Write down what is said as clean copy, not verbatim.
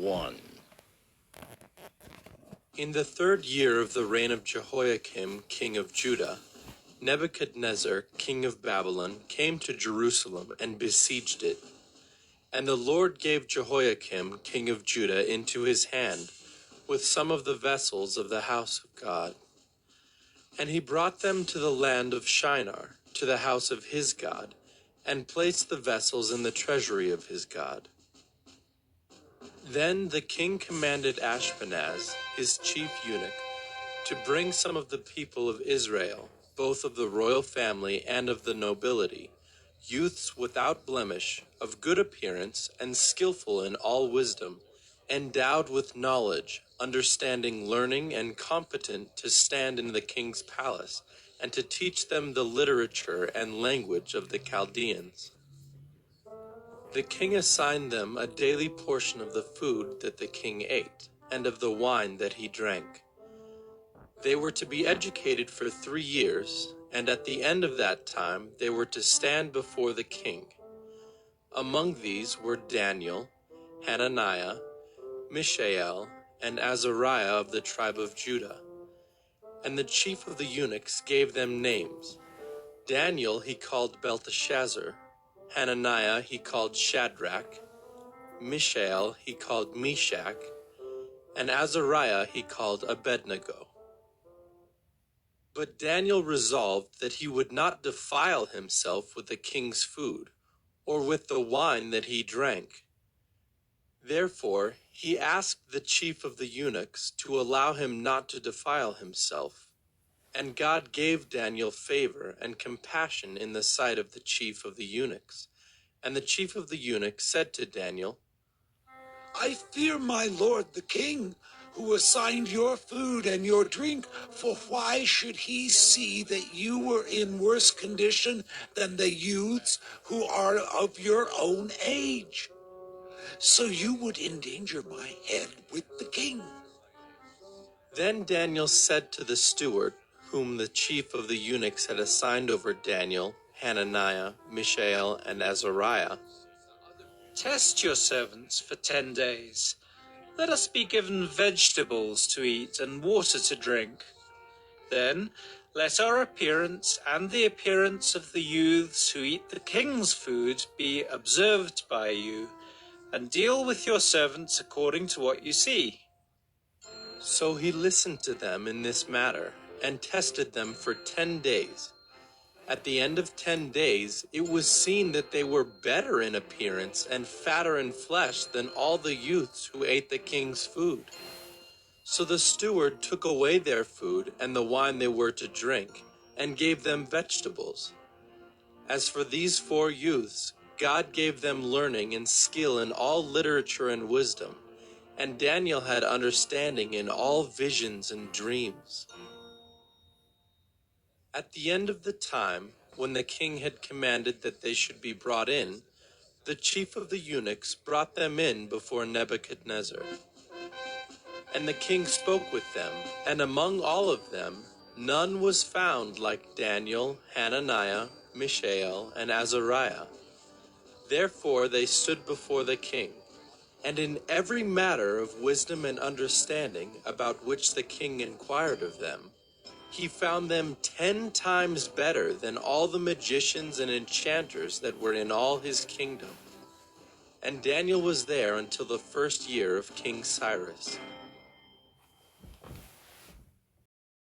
1. In the 3rd year of the reign of Jehoiakim, king of Judah, Nebuchadnezzar, king of Babylon, came to Jerusalem and besieged it. And the Lord gave Jehoiakim, king of Judah, into his hand, with some of the vessels of the house of God. And he brought them to the land of Shinar, to the house of his God, and placed the vessels in the treasury of his God. Then the king commanded Ashpenaz, his chief eunuch, to bring some of the people of Israel, both of the royal family and of the nobility, youths without blemish, of good appearance, and skillful in all wisdom, endowed with knowledge, understanding, learning, and competent to stand in the king's palace, and to teach them the literature and language of the Chaldeans. The king assigned them a daily portion of the food that the king ate, and of the wine that he drank. They were to be educated for 3 years, and at the end of that time they were to stand before the king. Among these were Daniel, Hananiah, Mishael, and Azariah of the tribe of Judah. And the chief of the eunuchs gave them names. Daniel he called Belteshazzar, Hananiah he called Shadrach, Mishael he called Meshach, and Azariah he called Abednego. But Daniel resolved that he would not defile himself with the king's food, or with the wine that he drank. Therefore he asked the chief of the eunuchs to allow him not to defile himself. And God gave Daniel favor and compassion in the sight of the chief of the eunuchs. And the chief of the eunuchs said to Daniel, I fear my lord the king, who assigned your food and your drink, for why should he see that you were in worse condition than the youths who are of your own age? So you would endanger my head with the king. Then Daniel said to the steward, whom the chief of the eunuchs had assigned over Daniel, Hananiah, Mishael, and Azariah, Test your servants for 10 days. Let us be given vegetables to eat and water to drink. Then let our appearance and the appearance of the youths who eat the king's food be observed by you, and deal with your servants according to what you see. So he listened to them in this matter, and tested them for 10 days. At the end of 10 days, it was seen that they were better in appearance and fatter in flesh than all the youths who ate the king's food. So the steward took away their food and the wine they were to drink, and gave them vegetables. As for these 4 youths, God gave them learning and skill in all literature and wisdom, and Daniel had understanding in all visions and dreams. At the end of the time, when the king had commanded that they should be brought in, the chief of the eunuchs brought them in before Nebuchadnezzar. And the king spoke with them, and among all of them, none was found like Daniel, Hananiah, Mishael, and Azariah. Therefore they stood before the king. And in every matter of wisdom and understanding about which the king inquired of them, he found them 10 times better than all the magicians and enchanters that were in all his kingdom. And Daniel was there until the 1st year of King Cyrus.